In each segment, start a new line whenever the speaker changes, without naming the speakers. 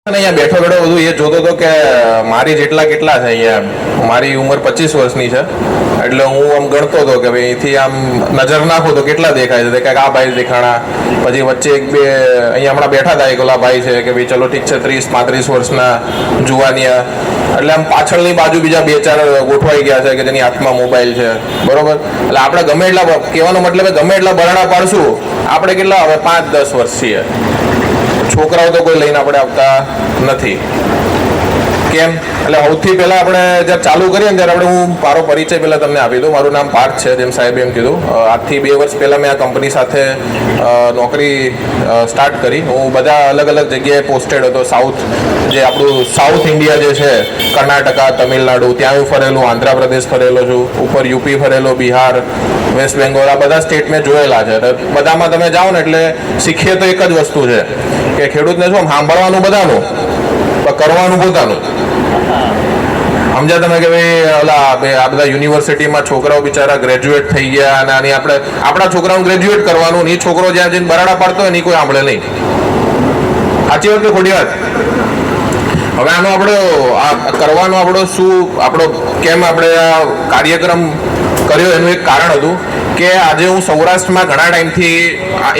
અહીંયા બેઠો બેઠો બધું એ જોતો હતો કે મારી જેટલા કેટલા છે અહીંયા મારી ઉંમર 25 વર્ષની છે એટલે હું આમ ગણતો હતો કે ભાઈ અહીંથી આમ નજર નાખો તો કેટલા દેખાય છે કે આ ભાઈ દેખાણા પછી વચ્ચે એક બે અહીંયા હમણાં બેઠા હતા એક ઓલા ભાઈ છે કે ભાઈ ચલો ઠીક છે 30-35 વર્ષના જુવાનિયા એટલે આમ પાછળની બાજુ બીજા બે ચાર ગોઠવાઈ ગયા છે કે જેની હાથમાં મોબાઈલ છે બરોબર એટલે આપણે ગમે એટલા કહેવાનો મતલબ ગમે એટલા બરણા પાડશું આપણે કેટલા હવે 5-10 વર્ષ છીએ છોકરાઓ તો કોઈ લઈને આપણે આવતા નથી કેમ એટલે સૌથી પહેલા આપણે જ્યારે ચાલુ કરીએ ને ત્યારે હું મારો પરિચય પહેલા તમને આપી દઉં મારું નામ પાર્થ છે જેમ સાહેબે એમ કીધું આજથી 2 વર્ષ પહેલા મેં આ કંપની સાથે નોકરી સ્ટાર્ટ કરી હું બધા અલગ અલગ જગ્યાએ પોસ્ટેડ હતો જે આપણું સાઉથ ઇન્ડિયા જે છે કર્ણાટકા તમિલનાડુ ત્યાં હું ફરેલું આંધ્રપ્રદેશ ફરેલો છું ઉપર યુપી ફરેલો બિહાર વેસ્ટ બેંગોલ આ બધા સ્ટેટ મેં જોયેલા છે બધામાં તમે જાઓ ને એટલે શીખીએ તો એક જ વસ્તુ છે કે ખેડૂતને શું સાંભળવાનું બધાનું પણ કરવાનું પોતાનું સમજ્યા તમે કે ભાઈ ઓલા આ બધા યુનિવર્સિટીમાં છોકરાઓ બિચારા ગ્રેજ્યુએટ થઈ ગયા અને આની આપણે આપણા છોકરાઓને ગ્રેજ્યુએટ કરવાનું એ છોકરો જ્યાં જઈને બરાડા પાડતો હોય ને કોઈ સાંભળે નહીં સાચી વાત કે ખોટી વાત હવે આનો આપણો આ કરવાનો આપણો કેમ આપણે આ કાર્યક્રમ કર્યો એનું એક કારણ હતું કે આજે હું સૌરાષ્ટ્રમાં ઘણા ટાઈમથી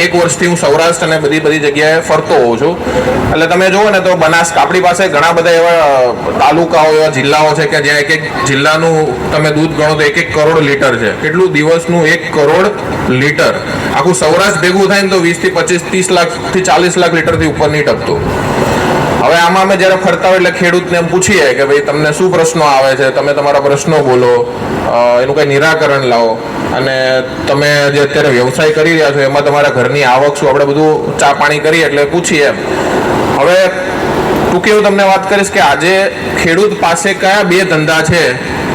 1 વર્ષથી હું સૌરાષ્ટ્ર અને બધી જગ્યાએ ફરતો હોઉં છું એટલે તમે જુઓ ને તો આપણી પાસે ઘણા બધા એવા તાલુકાઓ એવા જિલ્લાઓ છે કે જ્યાં એક જિલ્લાનું તમે દૂધ ગણો તો 1 કરોડ લીટર છે કેટલું દિવસનું 1 કરોડ લીટર આખું સૌરાષ્ટ્ર ભેગું થાય ને તો 20 થી 25 30 લાખથી 40 લાખ લીટરથી ઉપર નહીં ટપતું હવે આમાં અમે જ્યારે ફરતા હોય એટલે ખેડૂતને એમ પૂછીએ કે ભાઈ તમને શું પ્રશ્નો આવે છે તમે તમારા પ્રશ્નો બોલો એનું કંઈ નિરાકરણ લાવો અને તમે જે અત્યારે વ્યવસાય કરી રહ્યા છો એમાં તમારા ઘરની આવક શું આપણે બધું ચા પાણી કરીએ એટલે પૂછીએ એમ હવે ટૂંકી હું તમને વાત કરીશ કે આજે ખેડૂત પાસે કયા 2 ધંધા છે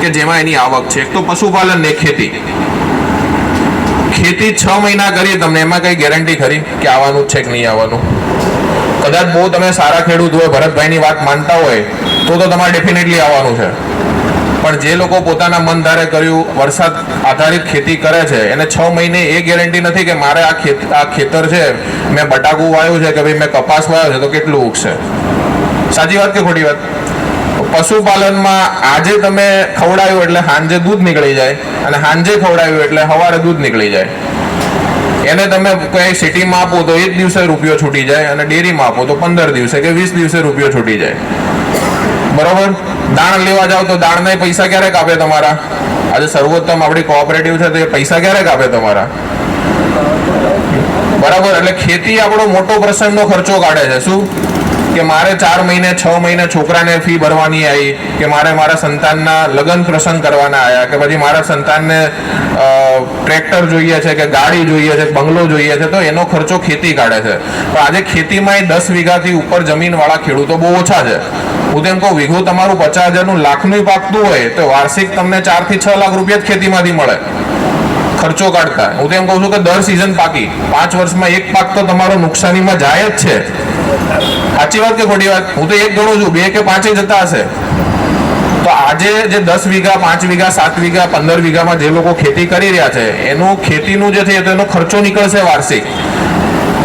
કે જેમાં એની આવક છે એક તો પશુપાલન ને ખેતી 6 મહિના કરીએ તમને એમાં કઈ ગેરંટી ખરી કે આવવાનું જ છે કે નહીં આવવાનું કદાચ બહુ તમે સારા ખેડૂત હોય ભરતભાઈની વાત માનતા હોય તો તમારે ડેફિનેટલી આવવાનું છે પણ જે લોકો પોતાના મન ધારે કર્યું વરસાદ આધારિત ખેતી કરે છે એને 6 મહિને એ ગેરંટી નથી કે મારે આ ખેતર છે મેં બટાકું વાવ્યું છે કે ભાઈ મેં કપાસ વાવ્યો છે તો કેટલું ઉગશે સાચી વાત કે ખોટી વાત પશુપાલનમાં આજે તમે ખવડાવ્યું એટલે સાંજે દૂધ નીકળી જાય અને સાંજે ખવડાવ્યું એટલે સવારે દૂધ નીકળી જાય એને તમે કઈ સિટીમાં આપો તો 1 દિવસે રૂપિયો છૂટી જાય અને ડેરીમાં આપો તો 15 દિવસે કે 20 દિવસે રૂપિયો છૂટી જાય બરોબર દાણ લેવા જાવ તો દાણના પૈસા ક્યારે કાપે તમારા આજે સર્વોત્તમ આપણી કોઓપરેટિવ છે તો એ પૈસા ક્યારે કાપે તમારા બરાબર એટલે ખેતી આપણો મોટો પ્રસંગનો ખર્ચો કાઢે છે શું કે મારે 4 મહિને 6 મહિને છોકરાને ફી ભરવાની આવી કે મારે મારા સંતાનના લગ્ન પ્રસંગ કરવાના આવ્યા કે પછી મારા સંતાનને ટ્રેક્ટર જોઈએ છે કે ગાડી જોઈએ છે બંગલો જોઈએ છે તો એનો ખર્ચો ખેતી કાઢે છે પણ આજે ખેતીમાં 10 વીઘાથી ઉપર જમીનવાળા ખેડૂતો બહુ ઓછા છે હું તેમ કહું વીઘું તમારું 50,000નું લાખનું પાકતું હોય તો વાર્ષિક તમને 4 થી 6 લાખ રૂપિયા જ ખેતીમાંથી મળે ખર્ચો કાઢતા હું તેમ કહું છું કે દર સિઝન પાકી 5 વર્ષમાં એક પાક તો તમારો નુકસાનીમાં જાય જ છે સાચી વાત કે ખોટી વાત હું તો એક ગણું છું 2 કે 5 જતા હશે તો આજે જે 10 વીઘા 5 વીઘા 7 વીઘા 15 વીઘામાં જે લોકો ખેતી કરી રહ્યા છે એનું ખેતીનું જે છે તો એનો ખર્ચો નીકળશે વાર્ષિક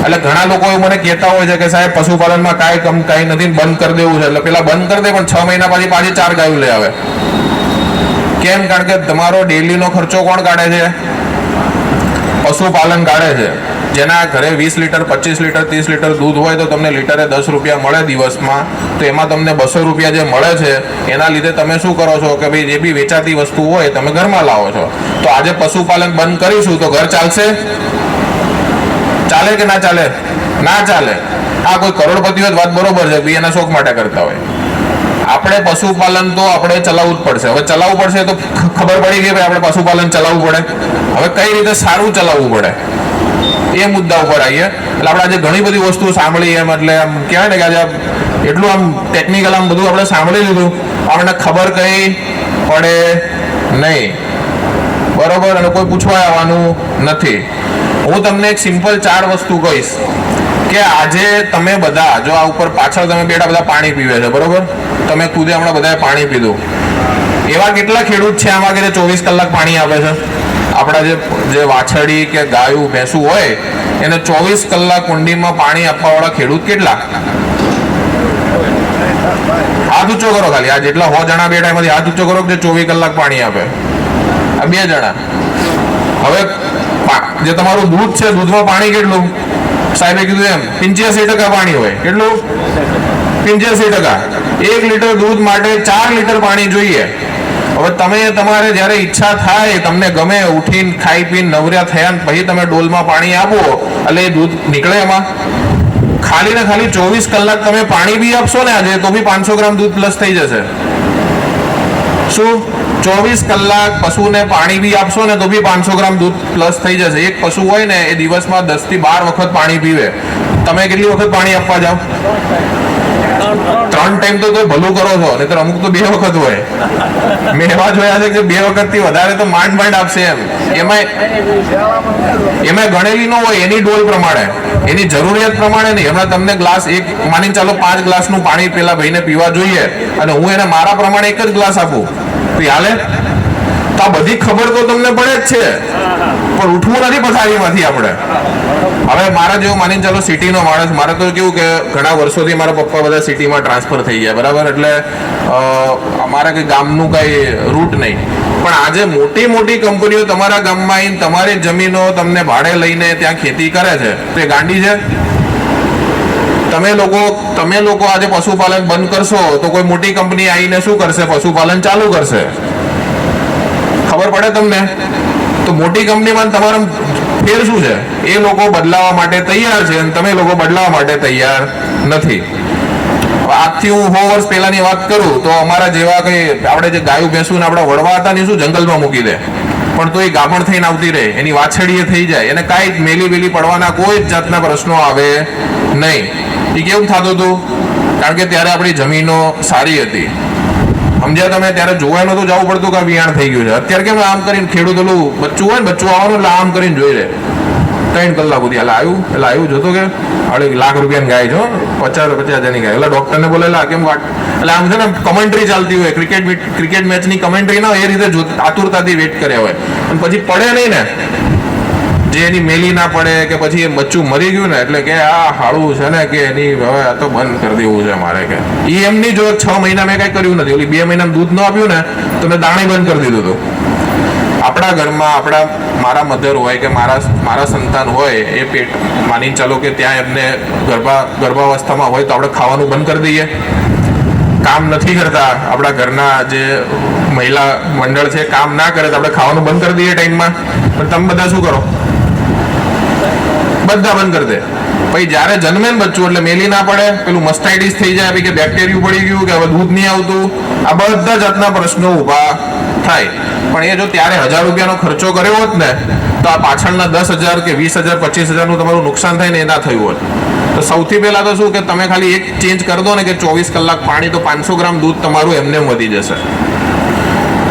એટલે ઘણા લોકો મને કહેતા હોય છે કે સાહેબ પશુપાલનમાં કાંઈ નથી બંધ કરી દેવું છે એટલે પેલા બંધ કરી દે પણ 6 મહિના પછી પાછી 4 ગાયું લઈ આવે કેમ કારણ કે તમારો ડેલીનો ખર્ચો કોણ કાઢે છે પશુપાલન કાઢે છે જેના ઘરે 20 લીટર 25 લીટર 30 લીટર દૂધ હોય તો તમને લીટરે 10 રૂપિયા મળે દિવસમાં તો એમાં તમને 200 રૂપિયા જે મળે છે એના લીધે તમે શું કરો છો કે ભાઈ જે બી વેચાતી વસ્તુ હોય તમે ઘરમાં લાવો છો તો આજે પશુપાલન બંધ કરીશું તો ઘર ચાલશે ચાલે કે ના ચાલે ના ચાલે આ કોઈ કરોડપતિ હોય વાત બરોબર છે ભાઈ એના શોખ માટે કરતા હોય આપણે પશુપાલન તો આપણે ચલાવવું જ પડશે હવે ચલાવવું પડશે તો ખબર પડી ગઈ ભાઈ આપણે પશુપાલન ચલાવવું પડે હવે કઈ રીતે સારું ચલાવવું પડે એ મુદ્દા ઉપર આવીએ એટલે આપણે આજે ઘણી બધી વસ્તુ સાંભળી એમ એટલે આમ કહેવાય ને કે આજે એટલું આમ ટેકનિકલ આમ બધું આપણે સાંભળી લીધું આપણને ખબર કઈ પડે નહીં બરોબર અને કોઈ પૂછવા આવવાનું નથી હું તમને એક સિમ્પલ 4 વસ્તુ કહીશ કે આજે તમે બધા જો આ ઉપર પાછળ તમે બેઠા બધા પાણી પીવે છે બરોબર તમે ખુદે હમણાં બધાએ પાણી પીધું એવા કેટલા ખેડૂત છે આમાં કે 24 કલાક પાણી આપે છે આપણા જે વાછડી કે ગાયું ભેંસું હોય એને 24 કલાક કુંડીમાં પાણી આપવાવાળા ખેડૂત કેટલા ઊંચો કરો ખાલી, આ જેટલા 100 જણા બેઠા એમાંથી હાથ ઊંચો કરો કે 24 કલાક પાણી આપે. આ 2 જણા. હવે જે તમારું દૂધ છે, દૂધમાં પાણી કેટલું? સાહેબે કીધું એમ 85% પાણી હોય. કેટલું? 85%. 1 લીટર દૂધ માટે 4 લીટર પાણી જોઈએ. હવે તમે તમારે જ્યારે ઈચ્છા થાય, તમને ગમે, ઉઠીને ખાઈ પીને નવર્યા થયા પછી તમે ડોલમાં પાણી આપો એટલે એ દૂધ નીકળે એમાં? ખાલી ને ખાલી 24 કલાક તમે પાણી બી આપશો ને આજે તો બી 500 ગ્રામ દૂધ પ્લસ થઈ જશે. શું? 24 કલાક પશુને પાણી બી આપશો ને તો બી 500 ગ્રામ દૂધ પ્લસ થઈ જશે. એક પશુ હોય ને એ દિવસમાં 10 થી 12 વખત પાણી પીવે. તમે કેટલી વખત પાણી આપવા જાઓ? 3 ટાઈમ તો ભલું કરો છો, નહીતર અમુક તો 2 વખત હોય. મેં એવા જોયા છે કે 2 વખત થી વધારે તો માંડ આપશે એમ. એમાં ગણેલી ન હોય, એની ડોલ પ્રમાણે, એની જરૂરિયાત પ્રમાણે નહીં. હમણાં તમને ગ્લાસ એક માની ચાલો 5 ગ્લાસનું પાણી પેલા ભાઈને પીવા જોઈએ અને હું એને મારા પ્રમાણે 1 જ ગ્લાસ આપું તો હાલે? તો આ બધી ખબર તો તમને પડે જ છે, પણ ઉઠવું નથી પથારીમાંથી આપણે. હવે મારા જેવો માની ચાલો સિટીનો માણસ, મારે તો કેવું કે ઘણા વર્ષોથી મારા પપ્પા બધા સિટીમાં ટ્રાન્સફર થઈ ગયા, બરાબર, એટલે અમારે કંઈ ગામનું કંઈ રૂટ નહીં. પણ આજે મોટી મોટી કંપનીઓ તમારા ગામમાં આવીને તમારી જમીનો તમને ભાડે લઈને ત્યાં ખેતી કરે છે તો એ ગાંડી છે? તમે લોકો આજે પશુપાલન બંધ કરશો તો કોઈ મોટી કંપની આવીને શું કરશે? પશુપાલન ચાલુ કરશે. ખબર પડે તમને? તો મોટી કંપનીમાં તમારો ફેર શું છે? એ લોકો બદલાવા માટે તૈયાર છે અને તમે લોકો બદલાવા માટે તૈયાર નથી. આજથી હું 100 વર્ષ પહેલાની વાત કરું તો અમારા જેવા કઈ આપણે જે ગાયું ભેંસું ને આપણે વડવા હતા ને શું જંગલમાં મૂકી દે, પણ તો એ ગાભણ થઈને આવતી રહે, એની વાછડીએ થઈ જાય, એને કાંઈ મેલી વેલી પડવાના કોઈ જ જાતના પ્રશ્નો આવે નહીં. એ કેવું થતું હતું? કારણ કે ત્યારે આપણી જમીનો સારી હતી. સમજ્યા તમે? ત્યારે જોવા નતું જવું પડતું કે વિયાણ થઈ ગયું છે. અત્યારે કેમ આમ કરીને ખેડૂત ઓલું બચ્ચું હોય ને, બચ્ચું આવવાનું એટલે આમ કરીને જોઈ લે 3 કલાક સુધી. એટલે આવ્યું જોતો કે ₹1 લાખ ની ગાય છે, 50,000 ની ગાય. એટલે ડોક્ટરને બોલેલા કેમ વાટ, એટલે આમ છે ને કમેન્ટ્રી ચાલતી હોય, ક્રિકેટ મેચની કમેન્ટ્રી ના એ રીતે આતુરતાથી વેટ કર્યા હોય અને પછી પડે નહીં ને, જે એની મેલી ના પડે કે પછી એ બચ્ચું મરી ગયું ને એટલે કે આ હાળું છે ને કે એની હવે આ તો બંધ કરી દેવું છે મારે. કે એ એમની જો 6 મહિના મેં કઈ કર્યું નથી, ઓલી 2 મહિના દૂધ ન આપ્યું ને તો મેં દાણે બંધ કરી દીધું હતું. આપણા ઘરમાં મારા મધર હોય કે મારા સંતાન હોય, એ પેટ માની ચાલો કે ત્યાં એમને ગર્ભાવસ્થામાં હોય તો આપણે ખાવાનું બંધ કરી દઈએ. કામ નથી કરતા આપણા ઘરના જે મહિલા મંડળ છે, કામ ના કરે તો આપણે ખાવાનું બંધ કરી દઈએ ટાઈમમાં. પણ તમે બધા શું કરો? બધા બંધ કરી દે. પછી જ્યારે જન્મે ને બચ્ચું એટલે મેલી ના પડે, પેલું મસ્ટાઇટિસ થઈ જાય કે બેક્ટેરિયું પડી ગયું કે હવે દૂધ નહીં આવતું, આ બધા જાતના પ્રશ્નો ઊભા થાય. પણ એ જો ત્યારે ₹1000 ખર્ચો કર્યો હોત ને તો આ પાછળના 10,000 કે 20,000 25,000 તમારું નુકસાન થાય ને એ ના થયું હોત. તો સૌથી પહેલા તો શું કે તમે ખાલી એક ચેન્જ કરી દો ને કે 24 કલાક પાણી, તો 500 ગ્રામ દૂધ તમારું એમને વધી જશે.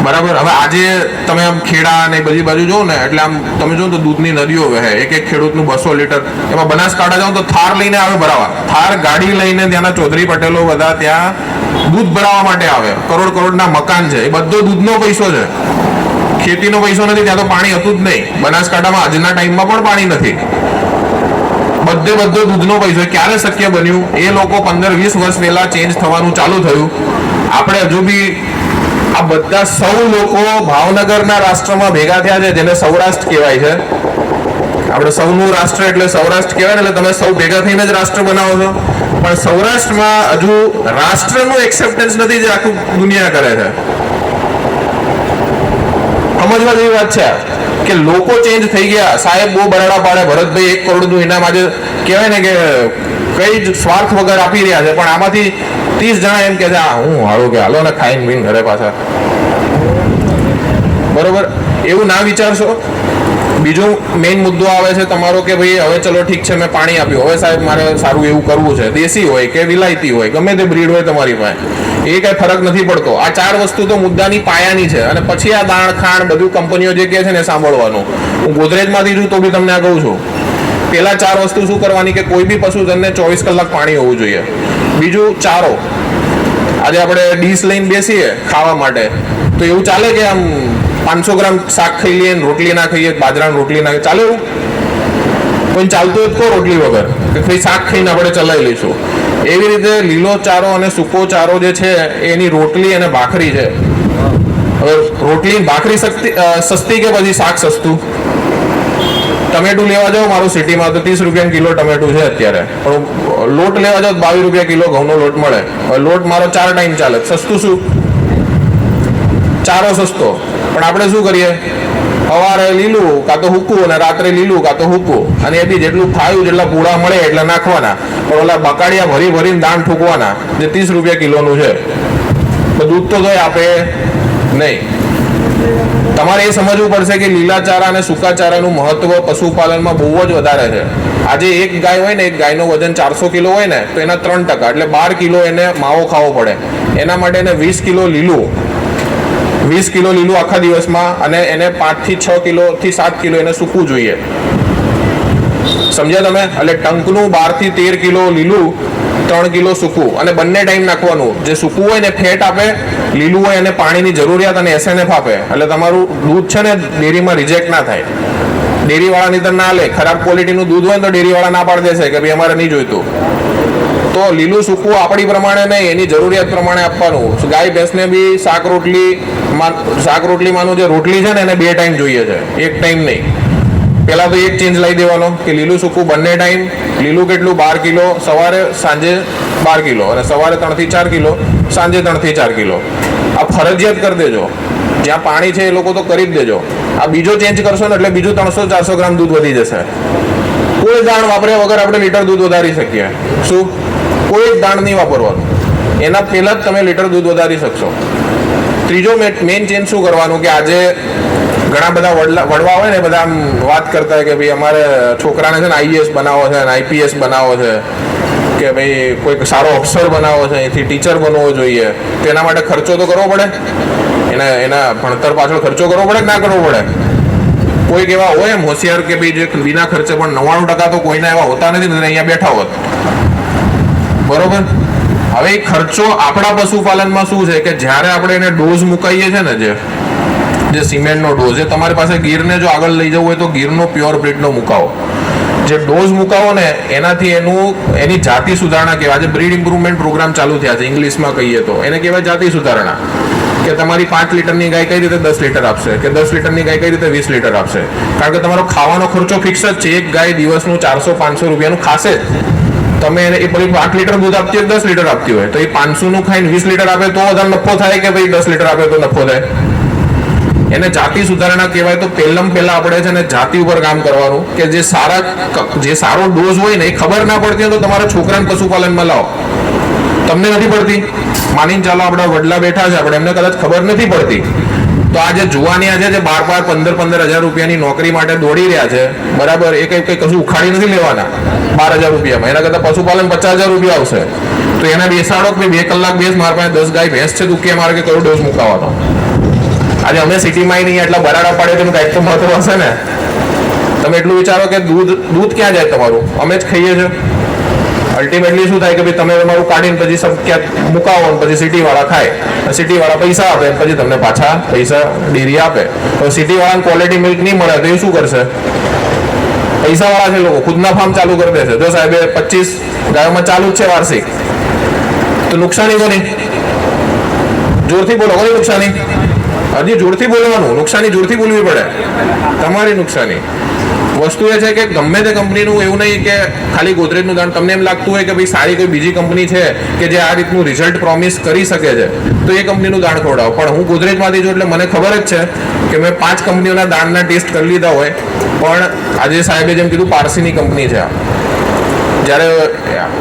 બરાબર. હવે આજે તમે આમ ખેડા ને બધી બાજુ જો ને એટલે આમ તમે જો તો દૂધની નદીઓ વહે, એક ખેડૂતનું 200 લીટર. એમાં બનાસકાંઠા જાઓ તો થાર લઈને આવે ભરાવા, થાર ગાડી લઈને ત્યાંના ચૌધરી પટેલો બધા ત્યાં દૂધ ભરાવા માટે આવે. કરોડના મકાન છે, એ બધો દૂધનો પૈસો છે, ખેતીનો પૈસો નથી. ત્યાં તો પાણી હતું જ નહીં. બનાસકાંઠામાં આજના ટાઈમમાં પણ પાણી નથી. બધો દૂધનો પૈસો. ક્યારે શક્ય બન્યું? એ લોકો 15-20 વર્ષ પહેલા ચેન્જ થવાનું ચાલુ થયું. આપણે હજુ બી આ બધા સૌ લોકો ભાવનગરના રાષ્ટ્રમાં ભેગા થયા છે, જેને સૌરાષ્ટ્ર કહેવાય છે. આપણે સૌનું રાષ્ટ્ર એટલે સૌરાષ્ટ્ર કહેવાય ને, એટલે તમે સૌ ભેગા થઈને જ રાષ્ટ્ર બનાવો છો. પણ સૌરાષ્ટ્રમાં હજુ રાષ્ટ્રનું એક્સેપ્ટન્સ નથી જે આખું દુનિયા કરે છે. સમજવા જેવી વાત છે કે લોકો ચેન્જ થઈ ગયા. સાહેબ બહુ બરાડા પાડે, ભરતભાઈ 1 કરોડનું ઇનામ આજે કહેવાય ને કે કઈ જ સ્વાર્થ વગર આપી રહ્યા છે, પણ આમાંથી 30 જણા એમ કે છે હું હાળું કે હાલો ને ખાઈને પીને ઘરે પાછા. બરોબર, એવું ના વિચારશો. બીજો મેઇન મુદ્દો આવે છે તમારો કે ભાઈ હવે ચલો ઠીક છે મેં પાણી આપ્યું, હવે સાહેબ મારે સારું એવું કરવું છે. દેશી હોય કે વિલાયતી હોય, ગમે તે બ્રીડ હોય તમારી પાસે, એ કઈ ફરક નથી પડતો. આ 4 વસ્તુ તો મુદ્દાની પાયાની છે. અને પછી આ દાણ ખાણ બધું કંપનીઓ જે કહે છે ને સાંભળવાનું. હું ગોદરેજમાંથી છું તો બી તમને આ કહું છું, પેલા 4 વસ્તુ શું કરવાની કે કોઈ બી પશુધનને 24 કલાક પાણી હોવું જોઈએ. બીજું ચારો. આજે આપણે ડીશ લઈને બેસીએ ખાવા માટે તો એવું ચાલે કે આમ 500 ગ્રામ શાક ખાઈ લઈએ, રોટલી ના ખાઈએ, બાજરાની રોટલી ના ચાલે? એવું કોઈ ચાલતું હોય તો રોટલી વગર કે શાક ખાઈને આપણે ચલાવી લઈશું. એવી રીતે લીલો ચારો અને સૂકો ચારો જે છે એની રોટલી અને ભાખરી છે. હવે રોટલી ભાખરી સસ્તી કે પછી શાક સસ્તું? ટમેટું લેવા જાઓ મારું સિટીમાં તો 30 રૂપિયા કિલો ટમેટું છે અત્યારે, પણ લોટ લેવા જાઓ 22 રૂપિયા કિલો ઘઉંનો લોટ મળે. હવે લોટ મારો 4 ટાઈમ ચાલે, સસ્તું શું? ચારો સસ્તો. પણ આપણે શું કરીએ, સવારે લીલું કાં તો હૂકું અને રાત્રે લીલું કાં તો હૂકું, અને એથી જેટલું ખાયું જેટલા પૂળા મળે એટલા નાખવાના, પણ ઓલા બકાડિયા ભરી ભરીને દાણ ઠૂકવાના જે 30 રૂપિયા કિલોનું છે. દૂધ તો તોય આપે નહીં. તમારે એ સમજવું પડશે કે લીલા ચારા અને સૂકા ચારાનું મહત્વ પશુપાલનમાં બહુ જ વધારે છે. આજે એક ગાય હોય ને, એક ગાયનું વજન 400 કિલો હોય ને, તો એના 3% એટલે 12 કિલો એને માવો ખાવો પડે. એના માટે એને 20 કિલો લીલું આખા દિવસમાં, અને એને 5 થી 6 કિલો થી 7 કિલો એને સૂકવું જોઈએ. સમજ્યા તમે? એટલે ટંકનું 12 થી 13 કિલો લીલું, 3 કિલો સૂકું, અને બંને ટાઈમ નાખવાનું. જે સૂકું હોય ને ફેટ આપે, લીલું હોય એને પાણીની જરૂરિયાત અને SNF આપે. એટલે તમારું દૂધ છે ને ડેરીમાં રિજેક્ટ ના થાય. ડેરીવાળા ની તો ના લે, ખરાબ ક્વોલિટીનું દૂધ હોય ને તો ડેરીવાળા ના પાડી દેશે કે ભાઈ અમારે નહીં જોઈતું. તો લીલું સૂકું આપણી પ્રમાણે નહીં, એની જરૂરિયાત પ્રમાણે આપવાનું. ગાય ભેંસને બી શાક રોટલીમાંનું જે રોટલી છે ને એને 2 ટાઈમ જોઈએ છે, 1 ટાઈમ નહીં. પહેલા તો એક ચેન્જ લઈ દેવાનો કે લીલું સૂકું બંને ટાઈમ. લીલું કેટલું? 12 કિલો સવારે, સાંજે 12 કિલો, અને સવારે 3 થી 4 કિલો, સાંજે 3 થી 4 કિલો. આ ફરજિયાત કરી દેજો. જ્યાં પાણી છે એ લોકો તો કરી જ દેજો. આ બીજો ચેન્જ કરશો ને એટલે બીજું 300-400 ગ્રામ દૂધ વધી જશે. કોઈ દાણ વાપર્યા વગર આપણે લીટર દૂધ વધારી શકીએ? શું? કોઈ દાણ નહીં વાપરવાનું. એના પહેલા જ તમે લીટર દૂધ વધારી શકશો. ત્રીજો મેઇન ચેન્જ શું કરવાનું કે આજે ઘણા બધા વડવા હોય ને, બધા આમ વાત કરતા હોય કે ભાઈ અમારે છોકરાને છે ને IAS બનાવો છે અને IPS બનાવો છે, કે ભાઈ કોઈક સારો અફસર બનાવો છે, અહીંથી ટીચર બનવો જોઈએ. તો એના માટે ખર્ચો તો કરવો પડે. એના ભણતર પાછળ ખર્ચો કરવો પડે કે ના કરવો પડે? કોઈક એવા હોય એમ હોશિયાર કે ભાઈ જે વિના ખર્ચે, પણ 99% તો કોઈના એવા હોતા નથી ને અહીંયા બેઠા હોત. બરોબર? હવે એ ખર્ચો આપણા પશુપાલનમાં શું છે કે જ્યારે આપણે એને ડોઝ મુકાઈએ છે ને, જે સિમેન્ટનો ડોઝ, એ તમારી પાસે ગીરને જો આગળ લઈ જવું હોય તો ગીરનો પ્યોર બ્રીડનો મુકાવો. જે ડોઝ મુકાવો ને એનાથી એની જાતિ સુધારણા કહેવાય. આજે બ્રીડ ઇમ્પ્રુવમેન્ટ પ્રોગ્રામ ચાલુ થયા છે, ઇંગ્લિશમાં કહીએ તો એને કહેવાય જાતિ સુધારણા. કે તમારી 5 લીટરની ગાય કઈ રીતે 10 લીટર આપશે, કે 10 લીટરની ગાય કઈ રીતે 20 લીટર આપશે. કારણ કે તમારો ખાવાનો ખર્ચો ફિક્સ જ છે. એક ગાય દિવસનું 400-500 રૂપિયાનું ખાશે જ. તમે એને એ પેલી 5 લીટર દૂધ આપતી હોય 10 લીટર આપતી હોય, તો એ 500નું ખાઈને 20 લીટર આપે તો વધારે નફો થાય કે ભાઈ 10 લીટર આપે તો નફો થાય? એને જાતિ સુધારણા કહેવાય. તો પહેલા આપણે છે ને જાતિ ઉપર કામ કરવાનું, કે જે સારો ડોઝ હોય ને એ ખબર ના પડતી હોય તો તમારા છોકરાને પશુપાલનમાં લાવો. તમને નથી પડતી, માનીને ચાલો આપણા વડલા બેઠા છે, આપણે એમને કદાચ ખબર નથી પડતી, તો આ જે જુવાનિયા છે જે 12-15 હજાર રૂપિયાની નોકરી માટે દોડી રહ્યા છે, બરાબર, એ કઈ કશું ઉખાડી નથી લેવાના 12,000 રૂપિયામાં. એના કરતા પશુપાલન 50,000 રૂપિયા આવશે. તો એને બેસાડો કે 2 કલાક બેસ, મારા પાસે 10 ગાય ભેંસ છે, તું કે મારે કે કયો ડોઝ મુકાવાનો. આજે અમે સિટીમાં નહીં એટલા બરાડા પાડે તેનું કાંઈક તો મહત્વ હશે ને. તમે એટલું વિચારો કે દૂધ ક્યાં જાય તમારું? અમે જ ખાઈએ છીએ. અલ્ટિમેટલી શું થાય કે ભાઈ તમે તમારું કાઢીને પછી ક્યાંક મુકાવો, પછી સિટીવાળા ખાય, સિટીવાળા પૈસા આપે, પછી તમને પાછા પૈસા ડેરી આપે. તો સિટીવાળાને ક્વોલિટી મિલ્ક નહીં મળે તો એ શું કરશે? પૈસાવાળા છે લોકો, ખુદના ફાર્મ ચાલુ કરી દેશે. જો સાહેબે 25 ગાયોમાં ચાલુ જ છે વાર્ષિક, તો નુકસાની કોની? જોરથી બોલો, કોની નુકસાની? હજી જોરથી બોલવાનું. નુકસાની જોરથી બોલવી પડે. તમારી નુકસાની. વસ્તુ એ છે કે ગમે તે કંપનીનું એવું નહીં કે ખાલી ગોદરેજનું દાણ. તમને એમ લાગતું હોય કે ભાઈ સારી કોઈ બીજી કંપની છે કે જે આ રીતનું રિઝલ્ટ પ્રોમિસ કરી શકે છે, તો એ કંપનીનું દાણ ખવડાવો. પણ હું ગોદરેજમાંથી છું એટલે મને ખબર જ છે કે મેં 5 કંપનીઓના દાણના ટેસ્ટ કરી લીધા હોય, પણ આજે સાહેબે જેમ કીધું પારસીની કંપની છે. જ્યારે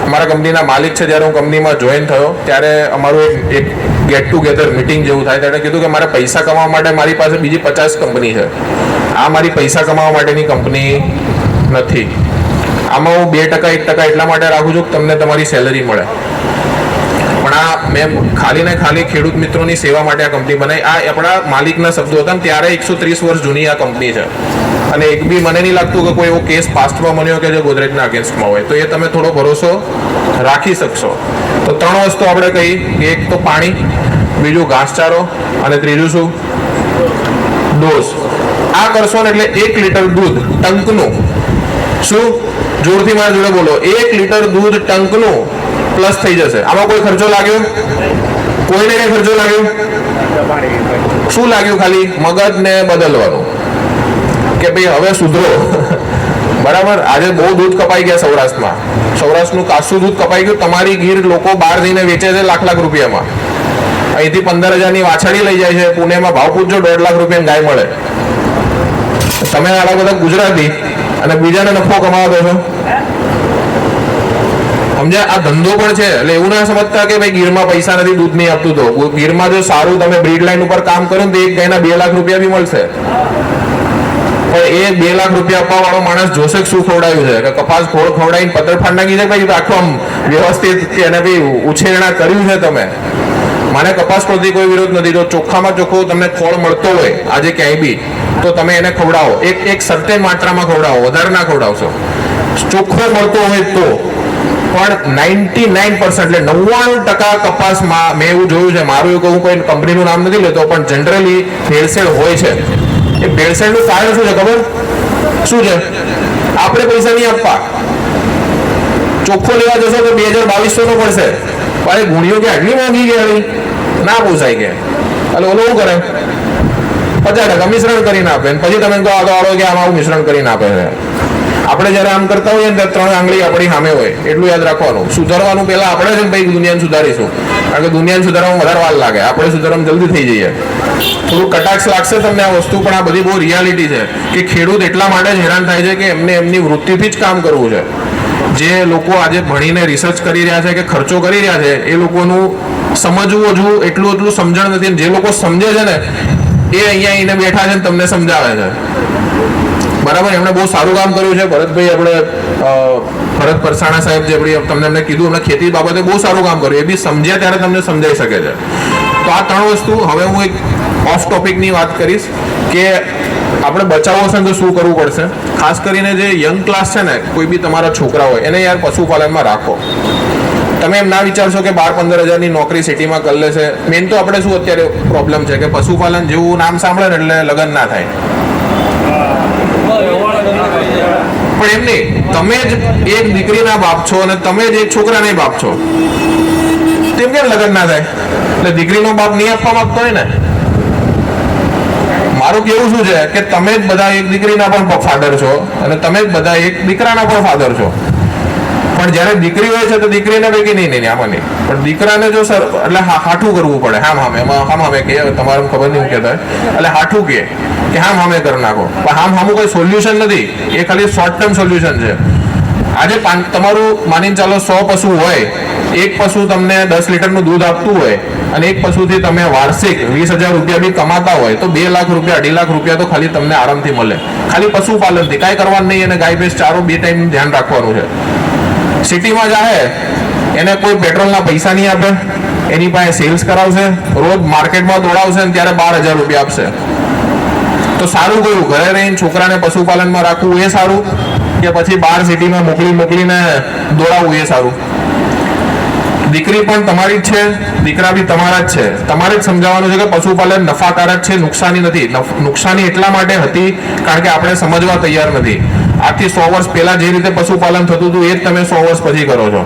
અમારા કંપનીના માલિક છે, જ્યારે હું કંપનીમાં જોઈન થયો ત્યારે અમારું એક ગેટ ટુગેધર મિટિંગ જેવું થાય. ત્યારે કીધું કે મારે પૈસા કમાવા માટે મારી પાસે બીજી 50 કંપની છે, આ મારી પૈસા કમાવા માટેની કંપની નથી. આમાં હું 2% 1% એટલા માટે રાખું છું કે તમને તમારી સેલરી મળે. પણ આ મેં ખાલી ને ખાલી ખેડૂત મિત્રોની સેવા માટે આ કંપની બનાવી. આ આપણા માલિકના શબ્દો હતા ને ત્યારે 130 વર્ષ જૂની આ કંપની છે. અને એક બી મને નહીં લાગતું કે કોઈ એવો કેસ પાસ્ટમાં બન્યો કે જે ગોદરેજના અગેન્સ્ટમાં હોય. તો એ તમે થોડો ભરોસો રાખી શકશો. તો 3 વસ્તુ આપણે કહી કે એક તો પાણી, બીજું ઘાસચારો, અને ત્રીજું શું? ડોઝ. આ કરશો ને એટલે 1 લીટર દૂધ ટંકનું, શું? જોરથી મારા જોડે બોલો, 1 લીટર દૂધ ટંકનું પ્લસ થઈ જશે. આમાં કોઈ ખર્ચો લાગ્યો? કોઈને કઈ ખર્ચો લાગ્યો? શું લાગ્યું? ખાલી મગજને બદલવાનું કે ભાઈ હવે સુધરો. બરાબર. આજે બહુ દૂધ કપાઈ ગયા સૌરાષ્ટ્રમાં. સૌરાષ્ટ્રનું કાચું દૂધ કપાઈ ગયું. તમારી ગીર લોકો બહાર જઈને વેચે છે લાખ રૂપિયામાં. અહીંથી 15,000ની વાછડી લઈ જાય છે. પુણેમાં ભાવ પૂછજો, 1.5 લાખ રૂપિયાની ગાય મળે. તમે આલા બધા ગુજરાતી અને બીજાને નફો કમાવા દો છો. સમજ્યા? આ ધંધો પણ છે. એટલે એવું ના સમજતા કે ભાઈ ગીરમાં પૈસા નથી, દૂધ નહીં આપતું. તો ગીરમાં જો સારું તમે બ્રીડ લાઈન ઉપર કામ કરો ને તો એક ગાયના 2 લાખ રૂપિયા બી મળશે. પણ એ 2 લાખ રૂપિયા આપવા વાળો માણસ જોશે શું ખવડાવ્યું છે, કે કપાસ ખોળ ખવડાવીને પતરફાડ નાખી છે ભાઈ, આખું આમ વ્યવસ્થિત એને ભાઈ ઉછેરણા કર્યું છે તમે. મને કપાસ ખોળથી કોઈ વિરોધ નથી. જો ચોખ્ખામાં ચોખ્ખો તમને ખોળ મળતો હોય આજે ક્યાંય બી, તો તમે એને ખવડાવો. એક સર્ટેન માત્રામાં ખવડાવો, વધારે ના ખવડાવશો. ચોખ્ખો મળતો હોય તો. પણ 99% એટલે 99% કપાસમાં મેં એવું જોયું છે. મારું એવું કોઈ કંપનીનું નામ નથી લેતો, પણ જનરલી ભેળસેળ હોય છે. એ ભેળસેળનું કારણ શું છે ખબર? શું છે? આપણે પૈસા નહીં આપવા. ચોખ્ખો લેવા જશો તો 2,000-2,200 નો પડશે. ભાઈ ગુણીઓ કે આટલી મોંઘી ગયા ના પોસાય કે. એટલે ઓલો શું કરે? 50% મિશ્રણ કરીને આપે. પછી તમે કહો કે આમાં આવું મિશ્રણ કરીને આપે છે. આપણે જયારે આમ કરતા હોઈએ ને ત્યારે 3 આંગળી આપણી સામે હોય. એટલું યાદ રાખવાનું. સુધારવાનું પહેલા આપણે છે ને ભાઈ દુનિયાને સુધારીશું. કારણ કે દુનિયાને સુધારવામાં વધારે વાર લાગે. આપણે સુધારવામાં જલ્દી થઈ જઈએ. થોડું કટાક્ષ લાગશે તમને આ વસ્તુ, પણ આ બધી બહુ રિયાલિટી છે કે ખેડૂત એટલા માટે જ હેરાન થાય છે કે એમને એમની વૃત્તિથી જ કામ કરવું છે. જે લોકો આજે ભણીને રિસર્ચ કરી રહ્યા છે કે ખર્ચો કરી રહ્યા છે, એ લોકોનું સમજવું હજુ એટલું સમજણ નથી. જે લોકો સમજે છે ને એ અહીંયા આવીને બેઠા છે ને તમને સમજાવે છે. બરાબર. એમણે બહુ સારું કામ કર્યું છે. ભરતભાઈ આપણે ભરત પરસાણા સાહેબ જે તમને એમને કીધું, એમને ખેતી બાબતે બહુ સારું કામ કર્યું. એ બી સમજ્યા ત્યારે તમને સમજાઈ શકે છે. તો આ 3 વસ્તુ. હવે હું એક ઓફ ટોપિકની વાત કરીશ કે આપણે બચાવવો છે તો શું કરવું પડશે. ખાસ કરીને જે યંગ ક્લાસ છે ને, કોઈ બી તમારા છોકરા હોય એને યાર પશુપાલનમાં રાખો. તમે એમ ના વિચારશો કે 12-15 હજારની નોકરી સિટીમાં કરી લેશે. મેન તો આપણે શું અત્યારે પ્રોબ્લેમ છે કે પશુપાલન જેવું નામ સાંભળે ને એટલે લગ્ન ના થાય. પણ એમ નહીં, તમે જ એક દીકરીના બાપ છો અને તમે જ એક છોકરાના બાપ છો, તેમ કેમ લગ્ન ના થાય? એટલે દીકરીનો બાપ નહીં આપવા માંગતો હોય ને. મારું કેવું શું છે કે તમે જ બધા એક દીકરીના પણ ફાધર છો અને તમે જ બધા એક દીકરાના પણ ફાધર છો. પણ જયારે દીકરી હોય છે તો દીકરીને પૈકી નહીં આમાં નહીં, પણ દીકરાને જો સર એટલે હાઠું કરવું પડે. હામ હામે કે તમારે ખબર નહીં કહેતા એટલે હાઠું કે હામે કરી નાખો. પણ હામું કોઈ સોલ્યુશન નથી. એ ખાલી શોર્ટ ટર્મ સોલ્યુશન છે. આજે તમારું માનીને ચાલો 100 પશુ હોય, એક પશુ તમને 10 લીટરનું દૂધ આપતું હોય અને એક પશુથી તમે વાર્ષિક 20,000 રૂપિયા બી કમાતા હોય તો 2 લાખ રૂપિયા 2.5 લાખ રૂપિયા તો ખાલી તમને આરામથી મળે. ખાલી પશુપાલનથી કાંઈ કરવાનું નહીં. અને ગાય ભેંસ ચારો 2 ટાઈમ ધ્યાન રાખવાનું છે. સિટીમાં જાહે એને કોઈ પેટ્રોલના પૈસા નહીં આપે, એની પાસે સેલ્સ કરાવશે, રોજ માર્કેટમાં દોડાવશે ને ત્યારે 12,000 રૂપિયા આપશે. તો સારું કયું? ઘરે રહીને છોકરાને પશુપાલનમાં રાખવું એ સારું કે પછી બહાર સિટીમાં મોકલીને દોડાવવું એ સારું? દીકરી પણ તમારી જ છે, દીકરા બી તમારા જ છે. તમારે જ સમજાવવાનું છે કે પશુપાલન નફાકારક છે, નુકસાની નથી. નુકસાની એટલા માટે હતી કારણ કે આપણે સમજવા તૈયાર નથી. આજથી 100 વર્ષ પહેલા જે રીતે પશુપાલન થતું હતું એ જ તમે 100 વર્ષ પછી કરો છો.